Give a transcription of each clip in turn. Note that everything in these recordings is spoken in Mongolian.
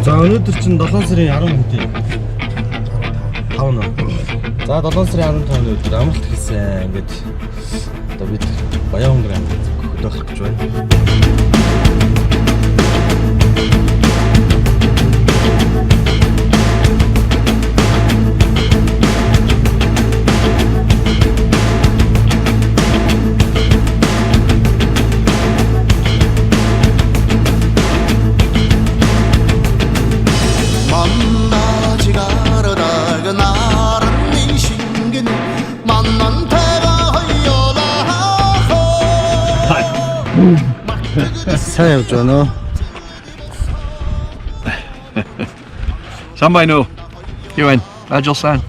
За өнөөдөр чинь 7 сарын 10 хэдий. 5 нөө. За 7 сарын 15-ны өдөр амралт хийсэн. Ингээд одоо бид Баянгэр амралт хөдөөх гэж байна. сайн явж байна уу? Сайн байна уу? Юу вэ? Ажилсан.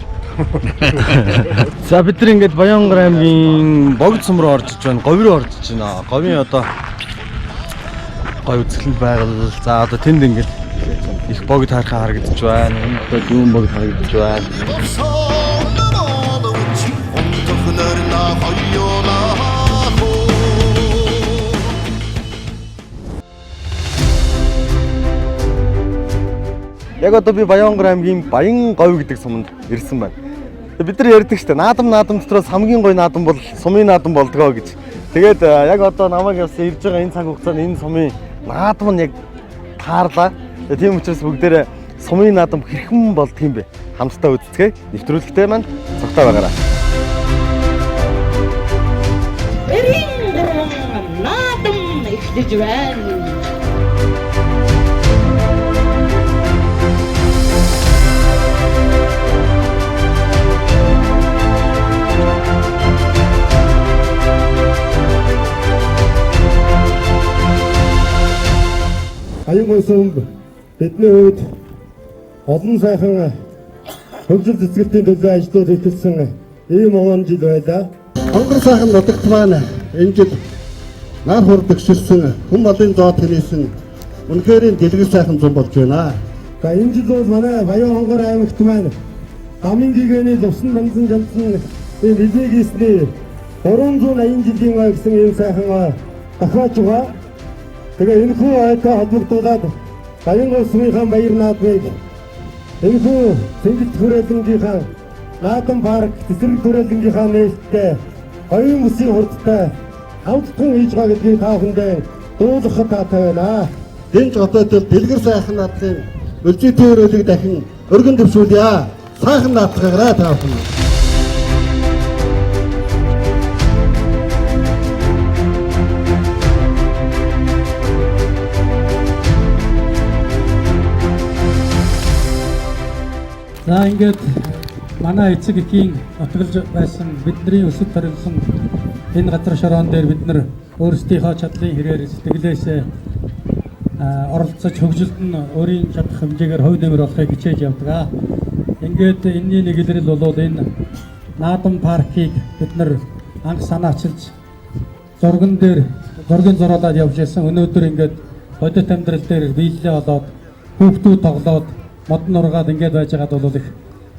За бид нар ингээд Баянгэр аймгийн богд сум руу орж иж байна. Говь руу орж иж байна. Говийн одоо говь үзэсгэлэн байгал. За одоо тэнд ингээд их богд харахаа харагдаж байна. Одоо дүүн богд харагдаж байна. Яг одоо би Баянгэр аймгийн Баян говь гэдэг суманд ирсэн байна. Бид нар ярьдаг шүү дээ. Наадам дотроос хамгийн гоё наадам бол сумын наадам болдгоо гэж. Тэгээд яг одоо намайг явсан ирж байгаа энэ цаг хугацаанд энэ сумын наадам нь яг таарлаа. Тийм учраас бүгдээрээ сумын наадам хэрхэн болдгийм бэ? Хамтдаа үзцгээе. Нэвтрүүлэгтэй маань цогтой байгаарай. Наадам ихлэж байна. Аюун сум бидний үед олон сайхан хөгжил цэцгэлтийн төлөө ажлууд хийсэн ийм он жил байлаа. Хонгор сайхан нутагт маань энэ жил нар хурдгширсэн хүн малын зоод хийсэн үнэхээр дэлгэр сайхан зам болж байна. За энэ жил бол манай Баян хонгор аймагт маань дамын гэгэний лувсан дансан жансан энэ визэг хийсний 380 жилийн ой гэсэн ийм сайхан дахиад байгаа. Тэгээ энэ хүү айтай холбогдуулаад Баянгэр сумынхаа баяр наадмыг энэ хүү Цэнгэл хүрээлэнгийнхаа наадам парк цэцэрлэг хүрээлэнгийнхаа нээлттэй оюун бүсийн хурдтай хамтхан хийж байгаа гэдгийг та бүхэндээ дуулгахад таатай байна. Дэнж хотод дэлгэр сайхан наадмын өлзийтэй өрөөлөг дахин өргөн дэвшүүлье. Сайхан наадмаараа та бүхэн. За ингээд манай эцэг эхийн нутгалж байсан бидний өсөж төрөлсөн энэ газар шороон дээр бид нар өөрсдийнхөө чадлын хэрээр сэтгэлээсээ оролцож хөгжилд нь өөрийн чадах хэмжээгээр хувь нэмэр болохыг хичээж явдаг. Ингээд энэний нэг илрэл бол энэ наадам паркийг бид нар анх санаачилж зурган дээр зургийн зураалаад явж ирсэн. Өнөөдөр ингээд бодит амьдрал дээр биелэлээ болоод хүүхдүүд тоглоод модон ургаад ингээд байж байгаад бол их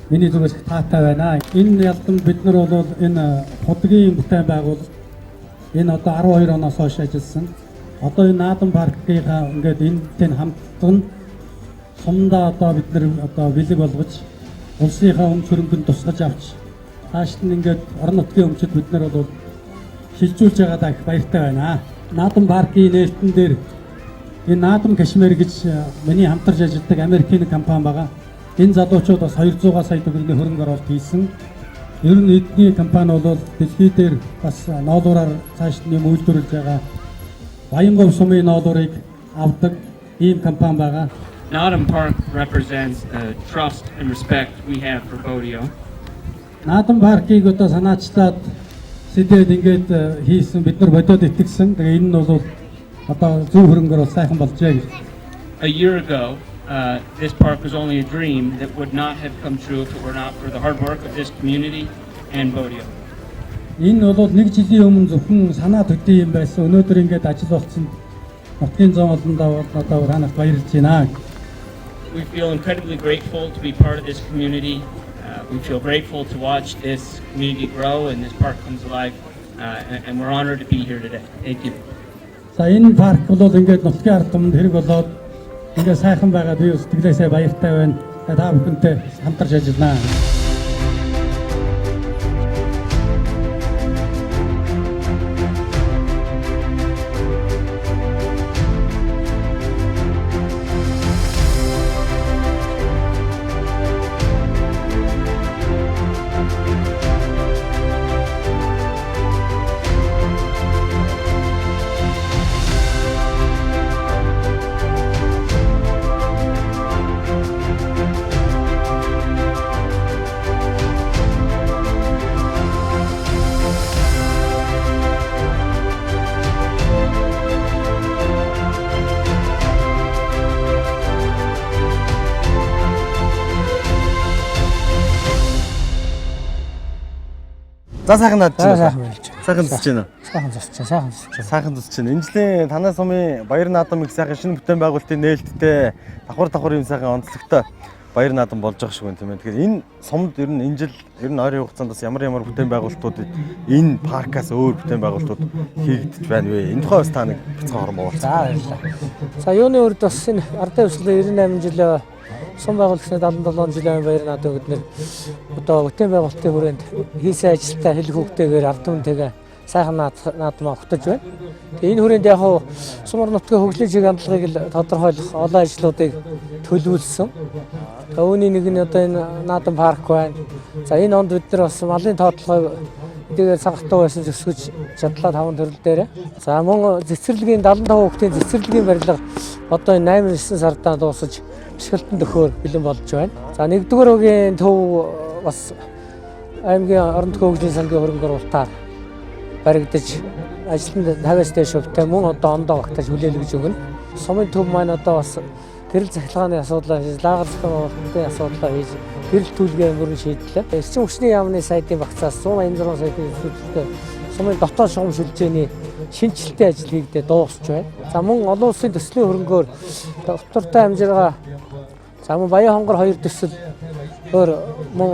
миний зүгээс таатай байна. Энэ ялдан бид нар бол энэ худгийн бүтээн байгуул энэ одоо 12 оноос хойш ажилласан. Одоо энэ наадам паркийнхаа ингээд энэтэй хамтдан сумдаа одоо бид нар одоо бэлэг болгож улсынхаа өмч хөрөнгөнд тусгаж авч цаашд нь ингээд орон нутгийн өмчөд бид нар бол шилжүүлж байгаадаа их баяртай байна. Наадам паркийн нээлтэн дээр энэ наадам Кашмир гэж миний хамтарч ажилладаг Америкийн компани байгаа. Энэ залуучууд бас 200 сая төгрөгийн хөрөнгө оруулалт хийсэн. Ер нь эдний компани бол дэлхий дээр бас ноолуураар цааш нь үйлдвэрлэж байгаа Баянгэр сумын ноолуурыг авдаг ийм компани байгаа. Naadam Park represents the trust and respect we have for Bodio. Наадам паркийг одоо санаачлаад сэдээд ингээд хийсэн бид нар бодоод итгэсэн. Тэгээ энэ нь бол одоо зөв хөрөнгөөр сайхан болжээ гэж. A year ago, this park was only a dream that would not have come true if it were not for the hard work of this community and Bodio. Энэ бол нэг жилийн өмнө зөвхөн санаа төдий юм байсан. Өнөөдөр ингээд ажил болсон. Нутгийн зам олондоо одоо хаанаас баярлж байна. We feel incredibly grateful to be part of this community. We feel grateful to watch this community grow and this park comes alive. And we're honored to be here today. Thank you. За энэ парк бол ингээд нутгийн ард түмэнд хэрэг болоод ингээ сайхан байгаа би сэтгэлээсээ баяртай байна. Та бүхэнтэй хамтарч ажиллана. За сайхан надад чинь. Сайхан байлж байна. Сайхан зүсэж байна. Сайхан зүсэж байна. Сайхан зүсэж байна. Сайхан зүсэж байна. Энэ жилийн танай сумын Баяр наадам их сайхан шинэ бүтээн байгуулалтын нээлттэй давхар юм сайхан онцлогтой Баяр наадам болж байгаа шиг байна тийм ээ. Тэгэхээр энэ сумд ер нь энэ жил ер нь ойрын хугацаанд бас ямар бүтээн байгуулалтууд энэ паркаас өөр бүтээн байгуулалтууд хийгдэж байна вэ? Энэ тухай бас та нэг бяцхан хорон буулцгаа. За баярлалаа. За юуны урд бас энэ ардын өсөлтөд 98 жил сум байгуулагчны 77 жилийн Баяр наадам бид нэр одоо бүтээн байгуулалтын хүрээнд хийсэн ажилтаа хэл хүүхдтэйгээр ард түмэнтэйгээ сайхан наадмаа хөтөж байна. Тэгээ энэ хүрээнд яг сумар нутгийн хөгжлийн чиг хандлагыг л тодорхойлох олон ажлуудыг төлөвлөсөн. Тэгээ үүний нэг нь одоо энэ наадам парк байна. За энэ онд бид нар бас малын тоотлогыг эдгээр цагтаа байсан зөвсгөж чадлаа 5 төрөл дээр. За мөн цэцэрлэгийн 75 хүүхдийн цэцэрлэгийн барилга одоо энэ 8-9 сардаа дуусаж бишгэлтэн төхөөр бэлэн болж байна. За 1-р өгийн төв бас аймгийн орон нутгийн хөгжлийн сангийн хөрөнгө оруулалтаар баригдаж ажилтнад 50-аас дээш хувьтай мөн одоо ондоо багтааж хүлээлгэж өгнө. Сумын төв маань одоо бас гэрэл захилгааны асуудлаа хийж, лагер захиалгын асуудлаа хийж, гэрэл төлгөө мөрөн шийдлээ. Эрчим хүчний яамны сайдын багцаас 186 саяын төлөвлөлтөд сумын дотоод шугам шилжээний шинжилтийн ажил хийгдээ дуусч байна. За мөн олон улсын төслийн хөрөнгөөр доктортой амжиргаа за мөн Баян хонгор 2 төсөл өөр мөн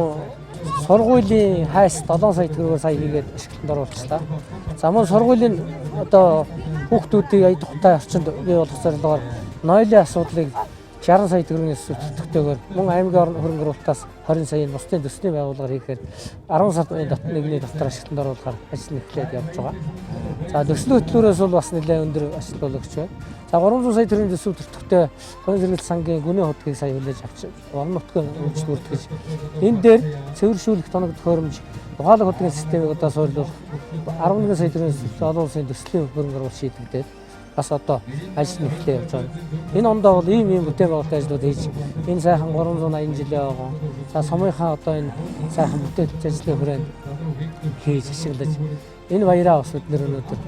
сургуулийн хайс 7 сая төгрөгөөр сая хийгээд ашиглалтанд оруулчлаа. За мөн сургуулийн одоо хүүхдүүдийг ая тухтай орчинд бий болгох зорилгоор нойлын асуудлыг 60 сая төгрөгийн төсөлтөөр мөн аймгийн орон хөрөнгө оруулалтаас 20 саяын бусдын төслийн байгууллагаар хийхээр 10 сарын нэгний дотор ашиглалтанд оруулахаар ажил эхлээд явж байгаа. За төслийн хөтөлбөрөөс бол бас нэлээд өндөр ажил болгож байна. За 300 сая төгрөгийн төсөв төртөгтэй Хонь зэрэгэл сангийн гүнээ хөтгийг сая хүлээж авч орон нутгийн хөгжил бүртгэж энэ дээр цэвэршүүлэх тоног төхөөрөмж ухаалаг хөтгийн системийг одоо суурилуулах 11 сая төгрөгийн олон улсын төслийн хөрөнгө оруулалт шийдэгдээд бас одоо ажил эхлэе явж байгаа. Энэ ондоо бол ийм бүтээн байгуулалтын ажлууд хийж энэ сайхан 380 жилийн байгаа. За сумынхаа одоо энэ сайхан бүтээл ажлын хүрээнд хийж ашиглаж энэ баяраа бас бид өнөөдөр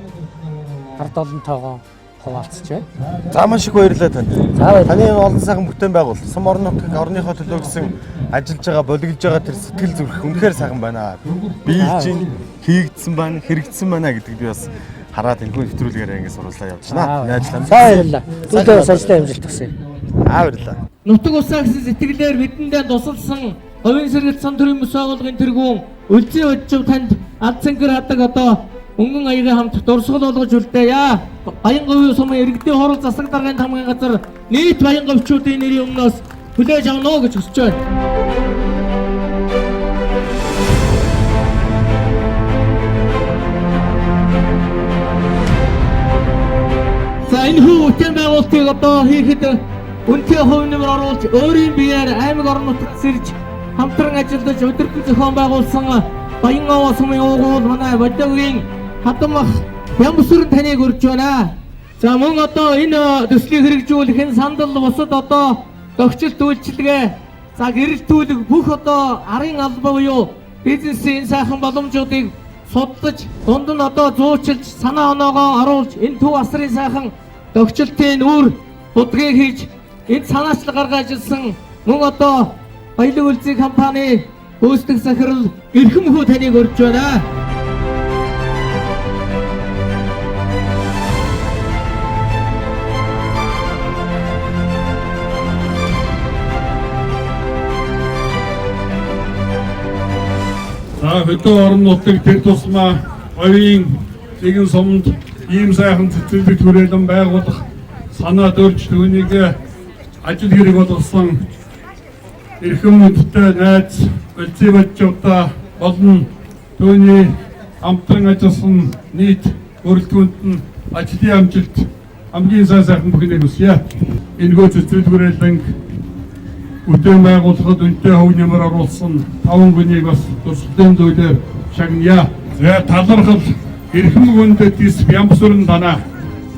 ард олонтойгоо хуваалцж байна. За маш их баярлалаа танд. За баярлалаа. Таны энэ олон сайхан бүтээн байгуулалт сум орон нутгийн орныхоо төлөө гэсэн ажиллаж байгаа, боловлж байгаа тэр сэтгэл зүрх үнэхээр сайхан байна. Биелж чинь хийгдсэн байна, хэрэгжсэн байна гэдэг би бас хараад энэ хүн нэвтрүүлгээр ингэ сурвалжлаа явж байна. Найзлаа. За баярлалаа. Түлээ бас ажлаа амжилт хүсье. Баярлалаа. Нутаг усаа гэсэн сэтгэлээр бидэндээ тусалсан Хувийн сэргэлт сан төрийн бүс байгууллагын тэргүүн Үлзий өчөв танд аль цэнгэр хадаг одоо өнгөн аягийн хамт дурсгал болгож үлдээе. Баян говийн сумын иргэдийн хорол засаг даргын тамгын газар нийт баян говьчуудын нэрийн өмнөөс хүлээж авна уу гэж хүсэж байна. За энэ бүтээн байгуулалтыг одоо хийхэд үнэтэй хувь нэмэр оруулж өөрийн биеэр аймаг орон нутагт сэрж хамтран ажиллаж удирдан зохион байгуулсан Баян говь сумын уугуул манай Бодогийн хадамх Бямбсүрэн таныг урьж байна. За мөн одоо энэ төслийг хэрэгжүүлэх энэ сандал бусад одоо догчлолт үйлчилгээ за гэрэлтүүлэг бүх одоо арын албаа буюу бизнесийн сайхан боломжуудыг судалж дунд нь одоо зуучилж санаа оноогоо оруулж энэ төв асрын сайхан догчлолтын үр будгийг хийж энэ санаачлал гаргаж ажилласан мөн одоо Баялаг Үлзий компани гүйцэтгэх захирал эрхэм хүү таныг урьж байна. За хөдөө орон нутгийг тэр тусмаа говийн нэгэн сумд ийм сайхан цэцэрлэг түрээлэн байгуулах санаа төрж түүнийг ажил хэрэг болгосон эрхэм хүндтэй найз Өлзий Бажуудаа болон түүний амтран ажилласан нийт бүрэлдэхүүнд нь ажлын амжилт хамгийн сайхан бүхнийг хүсье. Энэхүү цэцэрлэгүрэлэнг бүтээн байгуулахад үнэтэй хөв нэмэр оруулсан 5 хүнийг бас туршлагын зүйлээр шагная. За талархал эрхэм хүндэт дис Ямбсүрэн танаа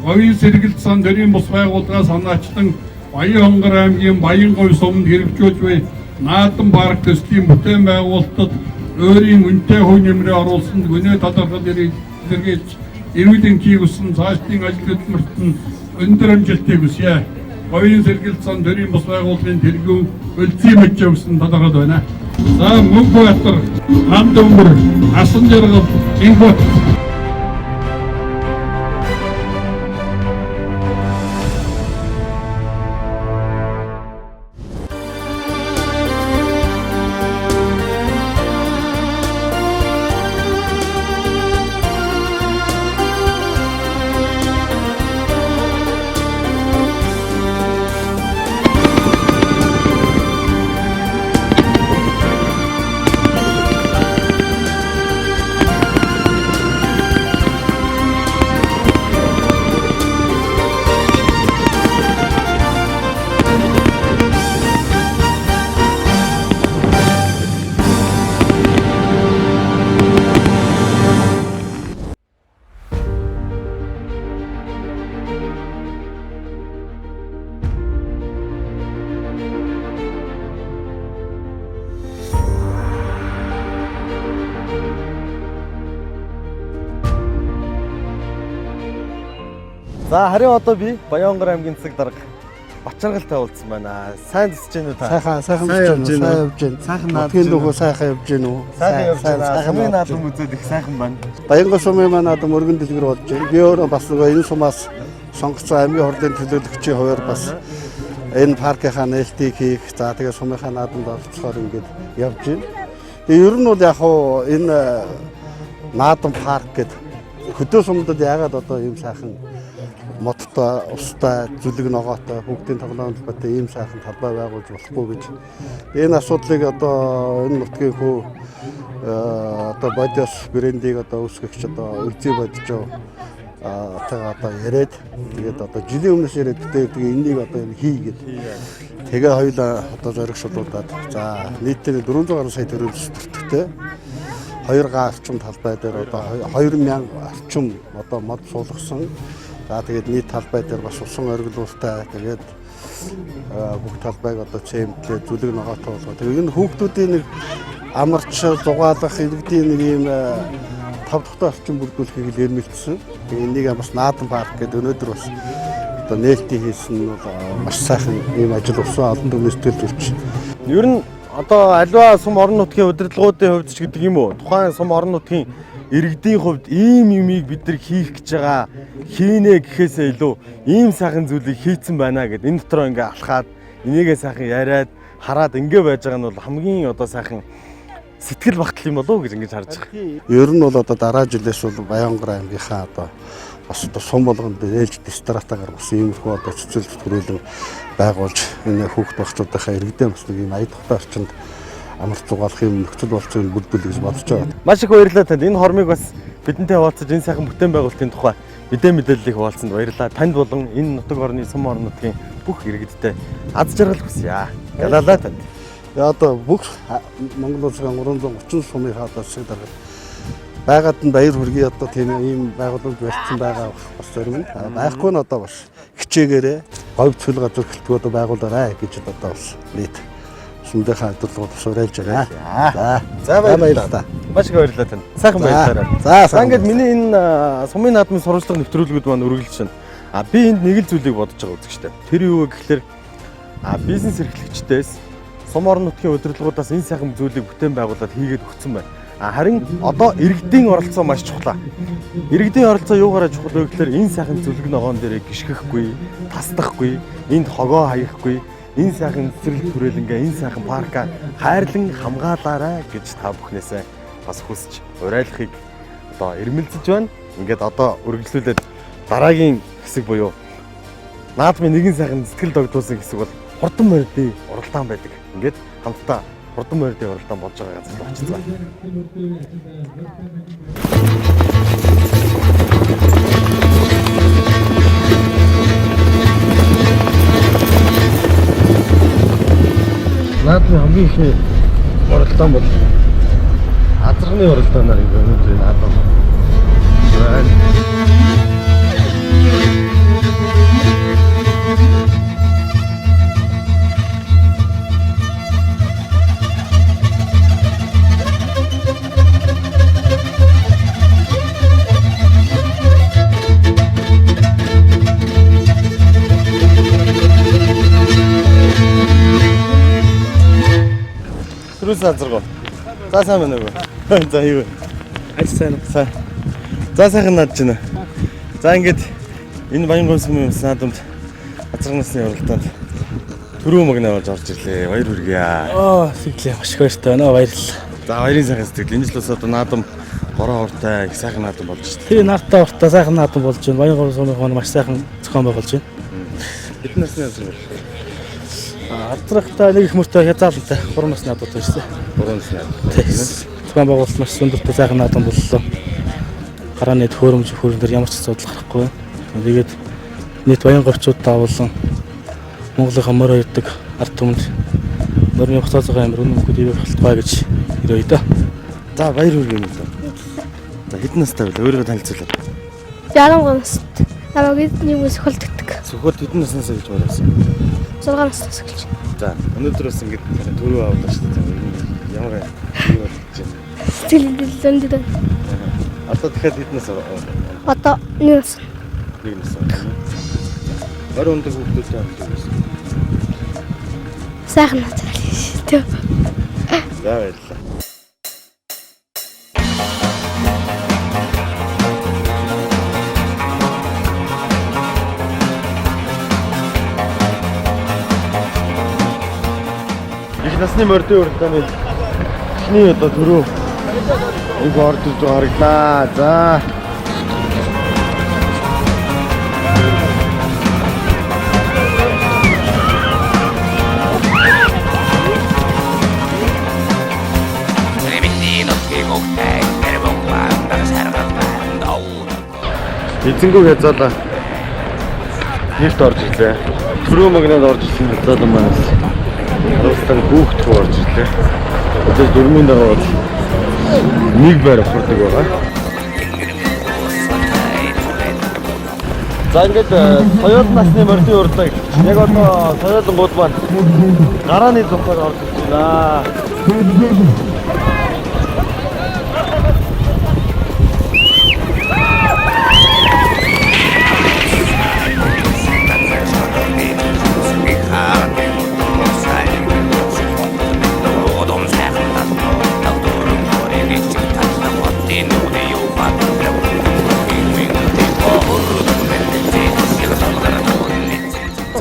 говийн сэргэлт сан төрийн бус байгууллагаас санаачлан Баян хонгор аймгийн Баянговь суманд хэрэгжүүлж буй наадам парк төслийн бүтээн байгуулалтад өөрийн үнэтэй хөв нэмрээ оруулсан гүнээ талархал илэргээж эрүүлийн хийгсэн цаашдын ажил хөдөлмөрт нь өндөр амжилтыг хүсье. Говийн сэргэлт сан төрийн бус байгууллагын тэргүүн Өлзий Бажаа гэсэн талархал байна. За Мөнхбаатар, Хандөмбөр, Асан жаргал, Инхбат. За харин одоо би Баянгор аймгийн засаг дарга Бачаргалтай уулзсан байна. Сайн дисэж гэнэ үү та? Сайхан явж байна. Сайхан наад. Тэнд нөгөө сайхан явж байна уу? Сайхан явж байна. Хамгийн наадам үзээд их сайхан байна. Баянгол сумын маань одоо мөргөн дэлгэр болж байна. Би өөрөө бас нөгөө энэ сумаас сонгогдсон аймгийн хурлын төлөөлөгчийн хувьд бас энэ паркийнхаа нээлтийг хийх, за тэгээ сумынхаа наадамд оролцохоор ингээд явж байна. Тэгээ ер нь бол яг хуу энэ наадам парк гэдэг хөдөө сумдад яагаад одоо ийм сайхан модтой, устай, зүлэг ногоотой, бүгдийн тоглоом төлбөртэй ийм сайхан талбай байгуулж болохгүй гэж. Энэ асуудлыг одоо энэ нутгийн хүү одоо бодиос брендийг одоо үүсгэгч одоо Өлзий Бажаа одоо яриад тэгээд одоо жилийн өмнөөс яриад тэгээд энийг одоо хийгээд тэгээ хоёулаа одоо зоригшуулаад за нийтдээ 400 гаруй сая төгрөг бүртгэгтэй 2 га орчим талбай дээр одоо 2000 орчим одоо мод суулгасан. За тэгээд нийт талбай дээр бас усан оргилууртай тэгээд бүх талбайг одоо цемэнтлээ зүлэг ногоотой болгоо. Тэгээд энэ хүүхдүүдийн нэг амарч зугаалах иргэдийн нэг ийм 5 дахь орчин бүрдүүлэхийг л эрмэлцсэн. Тэгээд энийг бас наадам парк гэдэг өнөөдөр бас одоо нээлтийн хийсэн нь маш сайхан ийм ажил усан олон түмний сэтгэл төрч. Ер нь одоо аливаа сум орон нутгийн удирдлагуудын хувьд ч гэдэг юм уу? Тухайн сум орон нутгийн иргэдийн хувьд ийм юмыг бид нар хийх гэж байгаа хийнэ гэхээсээ илүү ийм сайхан зүйлийг хийцэн байна гэд энэ дотроо ингээ алхаад энийгээ сайхан яриад хараад ингээ байж байгаа нь бол хамгийн одоо сайхан сэтгэл багтал юм болов уу гэж ингэж харж байгаа. Ер нь бол одоо дараа жилээс бол Баянгор аймгийнхаа одоо бас одоо сум болгонд ээлж дистратагаар бас иймэрхүү одоо цэцэл зүтгрүүлэн байгуулж энэ хүүхд багцуудынхаа иргэдээ бас нэг юм аядахтай орчинд амарч зугаалах юм нөхцөл болцоог бүрдүүл гэж бодож байгаа. Маш их баярлалаа танд. Энэ хормыг бас бидэнтэй хуваалцаж энэ сайхан бүтээн байгуулалтын тухай мэдээллийг хуваалцсанд баярлалаа. Танд болон энэ нутаг орны сум орон нутгийн бүх иргэдтэй аз жаргал хүсье. Ялалаа танд. Одоо бүх Монгол улсын 330 сумынхаа одоо засаг дарга байгаад нь баяр хүргэе одоо тийм ийм байгууламж барьсан байгаа бас зарим нь байхгүй нь одоо бас хичээгээрээ говь цөл газар хэлтгүү одоо байгуулаарай гэж одоо бас нийт сүмдийнхаа хөдөлгөөнд суурайлж байгаа. За баярлалаа. Маш их баярлалаа танд. Сайхан баярлалаа. За ингээд миний энэ сумын наадмын сурвалжлага нэвтрүүлгүүд маань үргэлжилж байна. Би энд нэг л зүйлийг бодож байгаа үзэгчтэй. Тэр юу вэ гэхээр бизнес эрхлэгчдээс сум орон нутгийн удирдлагуудаас энэ сайхан зүйлийг бүтээн байгуулад хийгээд өгсөн байна. Харин одоо иргэдийн оролцоо маш чухал. Иргэдийн оролцоо юугаараа чухал вэ гэхээр энэ сайхан зүлэг ногоон дээр гიშгэхгүй, тасдахгүй, энд хогоо хаяхгүй, энэ сайхан цэцэрлэг хүрээлэнгээ энэ сайхан парка хайрлан хамгаалаарай гэж та бүхнээсээ бас хүсэж уриалахыг одоо эрмэлзэж байна. Ингээд одоо үргэлжлүүлээд дараагийн хэсэг буюу наадмын нэгэн сайхан сэтгэл догдуулсан хэсэг бол хурдан морьдын уралдаан байдаг. Ингээд хамтдаа хурдан морьдын уралдаан болж байгаа газар руу очиж байгаа. Наадмын хамгийн их уралдаан бол азарганы уралдаанаар өнөөдөр наадам байна. Түрүүс азаргоо. За сайн байна уу? За юу вэ? Сайн уу? Сайн. За сайхан над чинь. За ингээд энэ Баянгуй сүмийн наадамд азаргнасны уралдаанд түрүү мөгнө болж орж ирлээ. Баяр хүргэе. Сэтгэлээ маш их баяртай байна. Баярлалаа. За баярын сайхан сэтгэл. Энэ жил бас одоо наадам гороо уртай их сайхан наадам болж шүү дээ. Тэгээ нартай уртаа сайхан наадам болж байна. Баянгуй сүмийн маань маш сайхан зохион байгуулж байна. Хэдэн насны азар бол? Азрахтай нэг их мөртөө хязгаарлалтай 3 насны надад байсан. 3 насны азар. Зохион байгуулалт маш өндөртэй сайхан наадам боллоо. Гарааны төхөөрөмж хөрөндөр ямар ч асуудал гарахгүй байна. Тэгээд нийт Баянгуйчуудаа болон Монголынхаа морь хоёрдог ард түмэнд морины хугацаага амир үнэмгүүд ивэх болтугай гэж ирээ да. За баяр хүргэе юм даа. За хэдэн настай вэ? Өөрийгөө танилцуулъя. 63 настай. Намайг нэг сөхөлдөгдөг. Сөхөлд хэдэн наснаас гэж мөрөөсөн? 6 наснаас эхэлж. За өнөөдөр бас ингэж төрөө авлаа шүү дээ. Ямар юу болж байна? Сэтгэл зөндөө. Одоо дахиад хэдэн нас аа? Одоо 1 нас. 1 нас. Гар өндөг хүмүүстэй хамт байсан. Сайхан назар шүү дээ. За баярлалаа. Их насны морьдын уралдааны эхний одоо түрүү нэг орж ирж байгаа хараглаа. За. Эзэнгүү хязгаалаа нэрт орж ирлээ. Түрүү мөгнөд орж ирсэн хязгаалаа манаас. Өөртөө хүүхд рүү орж ирлээ. Одоо дөрмийн дараа бол нэг байр авахдаг байгаа. За ингээд соёл насны морьдын уралдаан яг одоо соёлонгууд маань гарааны зохиол орж ирж байна.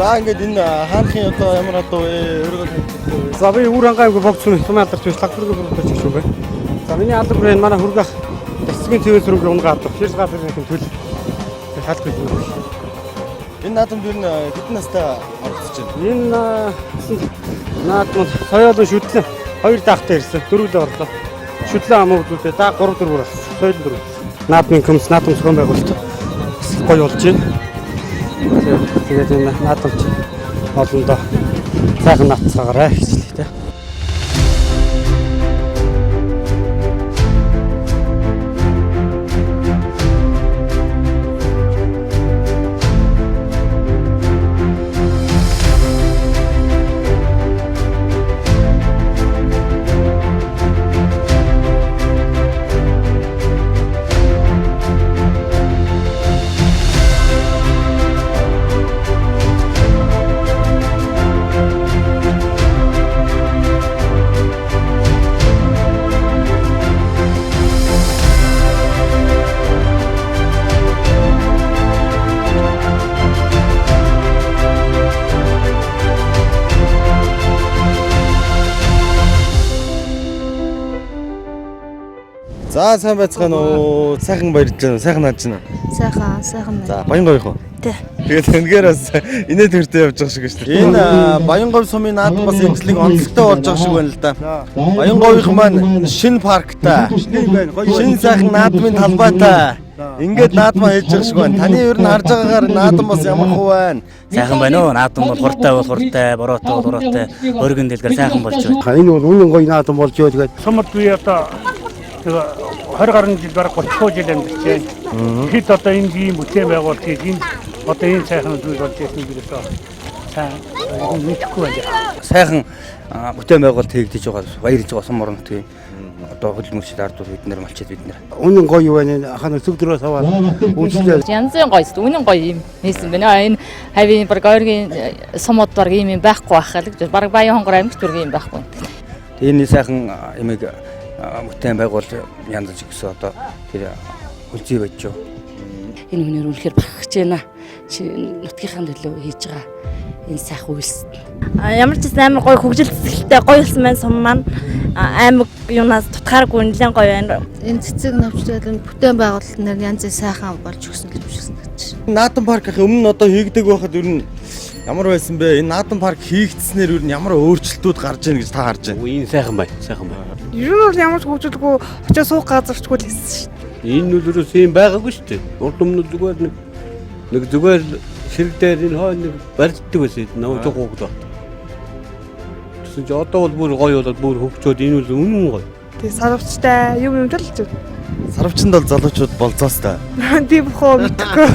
За ингээд энэ хаанхын одоо ямар одоо өөрөөр хэлбэл За би Үр ангайгүй богц сүм томьёо алдарч биш лагтургүй бүрдэж шүү бэ. За миний алдар бүр энэ манай хүргах засгийн төвөөс рүү унгаа авдаг. Хэрс гадар нэг төл шалтгаан шүү. энэ наадамд юу хэдэн настай оролцож байна? Энэ наадмын соёлын шүтлэн 2 даахтай ирсэн. Дөрвөлөө орлоо. Шүтлэн амгуудтай даа 3 4 болсон. Соёлын дөрөв. Наадмын комисс наадам зохион байгуулалт гоё болж байна. Тэгээд энэ наадамч олондоо сайхан наацгаарай гэж хэлээ тэ. За сайн байцгаана уу? Сайхан баярлалаа. Сайхан нааж байна. Сайхан байна. За Баянгуй хоо. Тий. Тэгээд үнэхээр бас инээд төртөө явж байгаа шиг шүү дээ. Энэ Баянговь сумын наадам бас эмчлэг онцлогтой болж байгаа шиг байна л да. Баянговийн маань шинэ парктай. Шинэ сайхан наадмын талбайтай. Ингээд наадмаа хийж байгаа шиг байна. Таны ер нь харж байгаагаар наадам бас ямар хөө байна? Сайхан байна уу? Наадам бол хуртай, бороотой бол бороотой, өргөн дэлгэр сайхан болж байна. Энэ бол үнэн гоё наадам болж байгаа. Тэгээд Сумд би одоо 20 гаруй жил бараг 30 жил амьдарч байна. Хэд одоо энэ ийм бүтээн байгуулалт хийж энэ одоо энэ сайхан зүйл болж ирсэн гэж одоо сайн мэдхгүй байна. Сайхан бүтээн байгуулалт хийгдэж байгаа баярлж байгаа сум орнот одоо хөдөлмөрчд ардууд бид нэр малчид бид нэр. үнэн гоё байна. Ахаа өсөгдрөөс аваад үйлчлээ. Янзын гоё шүү. Үнэн гоё юм нээсэн байна. Энэ хавийн баг ойргийн сумууд баг ийм юм байхгүй байхаа л гэж баг Баянхонгор аймагт бүргийн юм байхгүй. Энэ сайхан эмэг бүтээн байгуул янз гэсэн одоо тэр үлзий байж юу. Энэ хүнээр үнэхээр бахархаж байна. Нутгийнхаа төлөө хийж байгаа энэ сайхан үйлс. Ямар ч гэсэн амар гоё хөгжил цэцгэлтэй гоё болсон байна сум маань. Аймаг юунаас тутгааргүй нэлээд гоё байна. Энэ цэцэг навчрал бүтээн байгуулалт нэр янзын сайхан болж өгсөн гэж бичсэн гэж. Наадам парк өмнө нь одоо хийгдэг байхад ер нь ямар байсан бэ? Энэ наадам парк хийгдснээр ер нь ямар өөрчлөлтүүд гарч ийн гэж та харж байна? Энэ сайхан байна. Сайхан байна. Ер нь бол ямар ч хөгжилгүй очиж суух газарчгүй л хэлсэн шүү дээ. Энэ үлрээс юм байгаагүй шүү дээ. Урд өмнө зүгээр нэг зүгээр ширэг дээр энэ хоо нэг барьддаг байсан. Нөө жогоогдоо. Тэгсэн чи одоо бол бүр гоё болоод бүр хөгжөөд энэ үл үнэн гоё. Тэгээ сарвчтай юм л ч. Сарвчанд бол залуучууд болцоостой. Тийм бохоо мэдхгүй.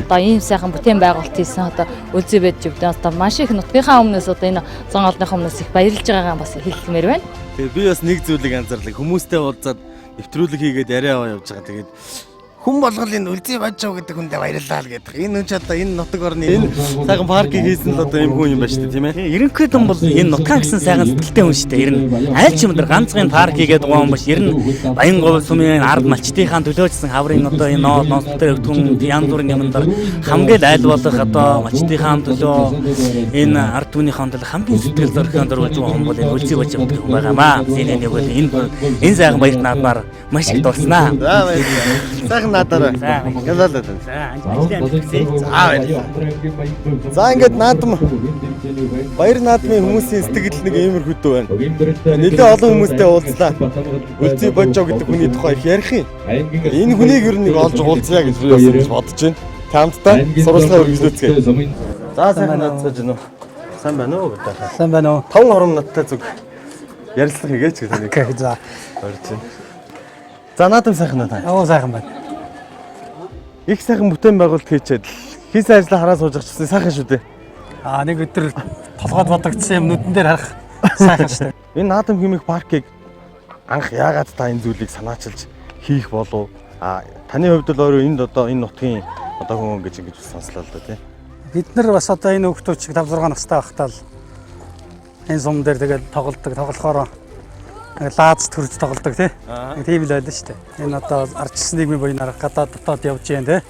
Одоо ийм сайхан бүтээн байгуулалт хийсэн одоо үлзий байж өгдөө одоо маш их нутгийнхаа өмнөөс одоо энэ зан олонныхаа өмнөөс их баярлж байгаагаа бас хэлмээр байна. Тэгээ би бас нэг зүйлийг анзаарлаа. Хүмүүстэй уулзаад нэвтрүүлэг хийгээд яриа явж байгаа. Тэгээд хүн болгол энэ үлзий бажав гэдэг хүндээ баярлалаа л гэдэг. Энэ хүн ч одоо энэ нутаг орны энэ сайхан паркийг хийсэн л одоо юм хүн юм байна шүү дээ, тийм ээ. Ерөнхийдөө бол энэ нутгаа гэсэн сайхан сэтгэлтэй хүн шүү дээ. Ер нь аль ч юм дээр ганцхан парк хийгээд байгаа юм биш. Ер нь Баянговь сумын ард малчдынхаа төлөөжсөн хаврын одоо энэ ноол ноцтой өвтгөн янз бүрийн юмдар хамгийн аль болох одоо малчдынхаа төлөө энэ ард түүнийхээ төлөө хамгийн сэтгэл зорихон дөрвөлж байгаа хүн бол энэ үлзий баж авдаг хүн байгаамаа. Энэ нэг энэ сайхан баярт наадмаар маш их дурснаа. Сайхан наадаараа. Гэлэлээд. За ингээд наадам баяр наадмын хүмүүсийн сэтгэл нэг иймэр хөдөө байна. Нэлээд олон хүмүүстэй уулзлаа. Үлзий бажав гэдэг хүний тухай их ярих юм. Энэ хүнийг ер нь нэг олж уулзъя гэж би бас бодож байна. Хамтдаа сурвалжлага үргэлжлүүлцгээе. За сайхан наадсаж гэнэ үү? Сайн байна уу гэдэг. Сайн байна уу? 5 хором надтай зүг ярилцлага хийгээч гэх нэг. За. Орж байна. За наадам сайхан уу та? Оо сайхан байна. Их сайхан бүтээн байгуулалт хийчээд хийсэн ажлаа хараа сууж авчихсан сайхан шүү дээ. Нэг өдөр толгойд бодогдсон юм нүдэн дээр харах сайхан шүү дээ. Энэ наадам хэмээх паркийг анх яагаад та энэ зүйлийг санаачилж хийх болов? Таны хувьд бол өөрөө энд одоо энэ нутгийн одоо хүн гэж ингэж сонслоо л да тий. Бид нар бас одоо энэ хүүхдүүд чиг 5 6 настай байхдаа л энэ сум дээр тэгээд тоглохоор лаац төрж тоглодог тий. Тийм л байлаа шүү дээ. Энэ одоо ардчсан нийгмийн буйнаар гадаад дотоод явж जैन тий.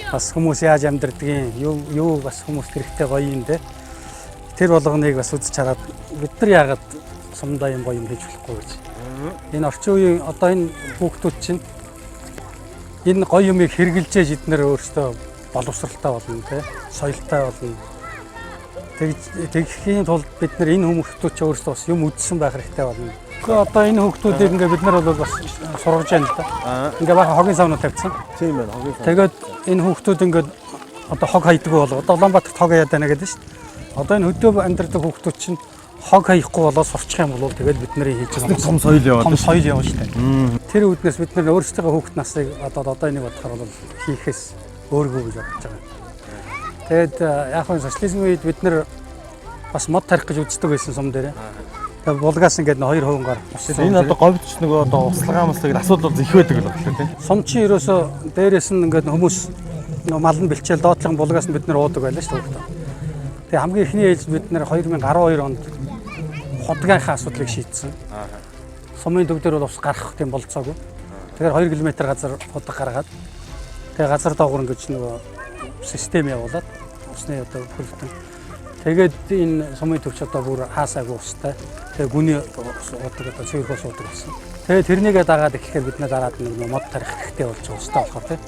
Бас хүмүүс яаж амьдрдгийг юу бас хүмүүст хэрэгтэй гоё юм тий. Тэр болгоныг бас үзэж хараад бид нар яагаад сумдаа юм гоё юм хийж болохгүй гэж. Энэ орчин үеийн одоо энэ хүүхдүүд чинь энэ гоё юмыг хэрэгжилж эднэр өөрсдөө боловсралтай болно тий. Соёлтой болно. Тэгэхийн тулд бид нар энэ хүмүүстүүд ч өөрсдөө бас юм үзсэн байх хэрэгтэй болно. Одоо энэ хүүхдүүдийг ингээ бид нар бол бас сургаж байна л да. Ингээ баха хогийн савнууд тавьсан. Тийм байна, хогийн сав. Тэгээд энэ хүүхдүүд ингээ одоо хог хайдаггүй болоо. Одоо Улаанбаатарт хог хаяад байна гэдэг шүү дээ. Одоо энэ хөдөө амьдардаг хүүхдүүд чинь хог хаяхгүй болоо сурчих юм бол тэгээд бид нарын хийж байгаа том соёл яваад. Том соёл явна шүү дээ. Тэр үүднээс бид нар өөрсдөө хүүхд насыг одоо энийг бодохоор бол хийхээс өөргөө гэж бодож байгаа. Тэгээд яг нь социализмын үед бид нар бас мод тарих гэж үздэг байсан сум дээр. Тэгээд булгаас ингээд 2 хувингаар усыг. Энэ одоо говьдч нөгөө одоо услага амслаг асуудал их байдаг л байна тий. Сум чи ерөөсөө дээрээс нь ингээд хүмүүс нөгөө мал нь бэлчээл доотлон булгаас нь бид нар уудаг байлаа шүү дээ. Тэгээд хамгийн эхний ээлж бид нар 2012 онд хотгийнхаа асуудлыг шийдсэн. Сумын төв дээр бол ус гарах тийм болцоогүй. Тэгэхээр 2 км газар ходог гаргаад тэгээд газар доогуур ингээд нөгөө систем явуулаад усны одоо хөлтөн. Тэгээд энэ сумын төвч одоо бүр хаасаагүй устай. Тэгээд гүний уудаг одоо цэвэрхөөс уудаг болсон. Тэгээд тэрнийгээ дагаад ихэхээр бид нэ дараад нэг мод тарих хэрэгтэй болж байгаа устай болохоор тийм.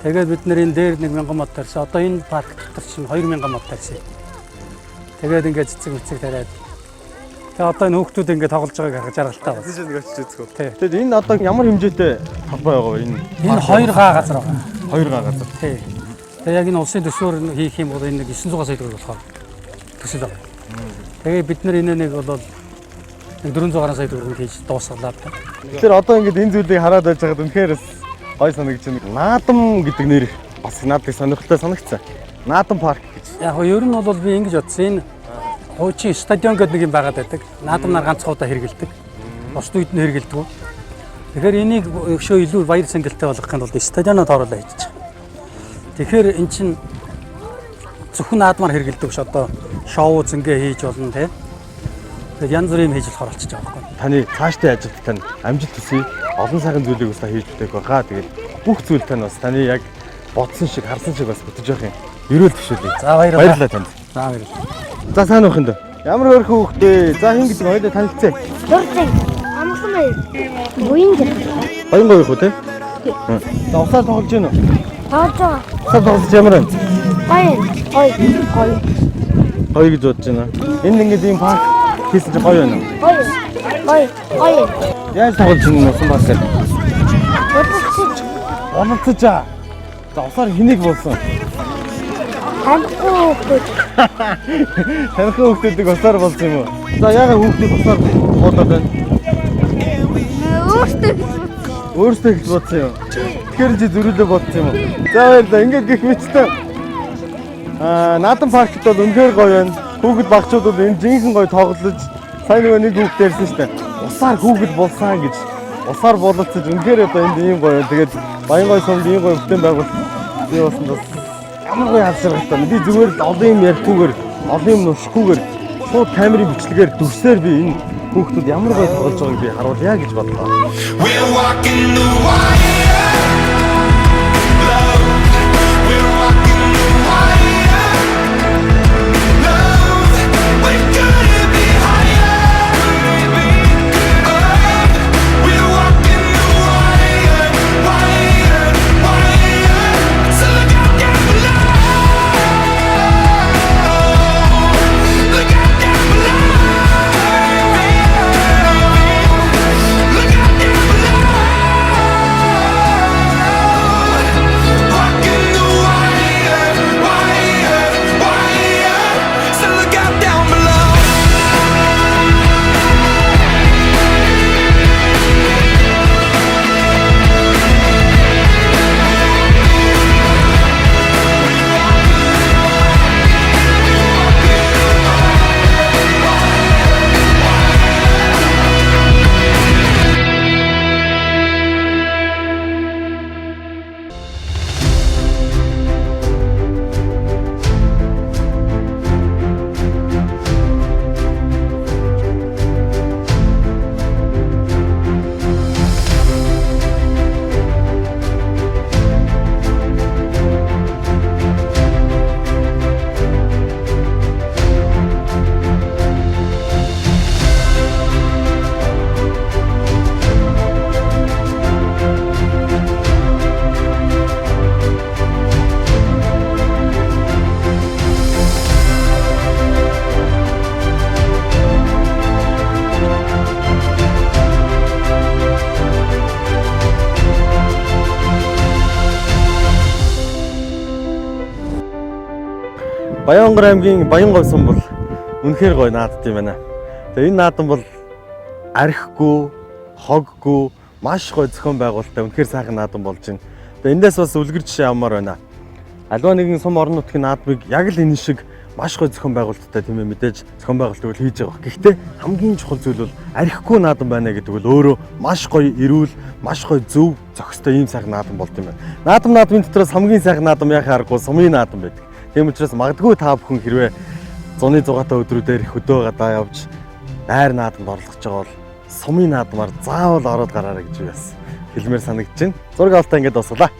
Тэгээд бид нэр энэ дээр 1000 мод тарьсан. Одоо энэ парк дотор чинь 2000 мод тарьсан. Тэгээд ингээд цэцэг мүцэг тариад. Тэгээд одоо энэ хүүхдүүд ингээд тоглож байгааг харах жаргалтай байна. Тийш нэг очиж үзэх үү. Тэгээд энэ одоо ямар хэмжээтэй талбай байгаа вэ энэ? Энэ 2 га газар байгаа. 2 га газар. Тий. Тэгээд яг энэ улсын төсвөр хийх юм бол энэ 900 сая төгрөг болохоор төсөл байгаа. Тэгээд бид нар энэ нэг бол 400 гаруй сая төгрөг хийж дуусгалаа. Тэгэхээр одоо ингээд энэ зүйлийг хараад байж байгаад үнэхээр гой санагдаж байна. Наадам гэдэг нэр бас надад сонирхолтой санагдсан. Наадам парк гэж. Яг нь ер нь бол би ингэж бодсон. Энэ хуучин стадион гэдэг нэг юм байгаад байдаг. Наадам нар ганцхан удаа хэрэгэлдэг. Бусд үед нь хэрэгэлдэг. Тэгэхээр энийг өшөө илүү баяр сангилтай болгох юм бол стадионод оруулаад хийж байгаа. Тэгэхээр эн чинь зөвхөн наадмаар хэрэгэлдэг ш одоо шоу зингээ хийж болно те. Тэгээд янз бүрийн хийж болохоор болчихж байгаа байхгүй. Таны цаашдын ажилд тань амжилт төсөй олон сайхан зүйлийг бас хийж бүтээх байгаа. Тэгээд бүх зүйл тань бас таны яг бодсон шиг харсан шиг бас бүтэж явах юм. Ерөөл төвшөлий. За баярлалаа танд. За баярлалаа. За сайн уу хэнтэй. Ямар өрхөн хүүхдээ. За хин гэдэг хоёулаа танилцъя. Дуртай. Амгалан баяр. Буянг. Баян гоё хөө те. За усаар тоглож гин үү? Тоглож байгаа. Усаар тоглож ямар вэ? Гоё. Гоё гэж бодож байна. Энэ ингээд ийм парк хийсэн чинь гоё байна. Гоё. Яаж тоглож гин усан бас гэдэг. Бодолцож. Онцож аа. За усаар хэнийг болсон? Танхи хүүхдүүдийг усаар болсон юм уу? За яагаад хүүхдүүд усаар болоод байна? Өөртөө гэж бодсон юм. Тэгэхээр чи зөрүүлээ бодсон юм уу? За баярлалаа. Ингээд гих мэттэй. Наадам паркт бол үнэхээр гоё байна. Хүүхэд багчууд бол энэ жинхэнэ гоё тоглож сайн нэг хүүхд ярьсан шүү дээ. Усаар хүүхэд болсаа гэж. Усаар бололцож үнэхээр одоо энд ийм гоё. Тэгээд Баян гой сумд ийм гоё бүтээн байгуул. Би бас ямар гоё харцаргалтай. Би зүгээр л олон юм ярьхгүйгээр, олон юм нушихгүйгээр шууд камерын бичлэгээр дүрсээр би энэ хүүхдүүд ямар гоё тоглож байгааг би харуулъя гэж бодлоо. Баянгар аймгийн Баянгой сум бол үнэхээр гоё наадд юм байна. Тэгээ энэ наадам бол архигүй, хоггүй, маш гоё зохион байгуулалттай үнэхээр сайхан наадам болж байна. Тэгээ эндээс бас үлгэр жишээ авмаар байна. Аливаа нэгэн сум орон нутгийн наадмыг яг л энэ шиг маш гоё зохион байгуулалттай тийм ээ мэдээж зохион байгуулалт бол хийж байгаа. Гэхдээ хамгийн чухал зүйл бол архигүй наадам байна гэдэг бол өөрөө маш гоё эрүүл, маш гоё зөв зохистой ийм сайхан наадам болд юм байна. Наадмын дотроос хамгийн сайхан наадам яхаа аргагүй сумын наадам байдаг. Тийм учраас магадгүй та бүхэн хэрвээ зуны 6-аа өдрүүдээр хөдөө гадаа явж найр наадамд орлогож байгаа бол сумын наадмаар заавал ороод гараарай гэж би бас хэлмээр санагдаж байна. Зураг авалтаа ингээд дуусгалаа.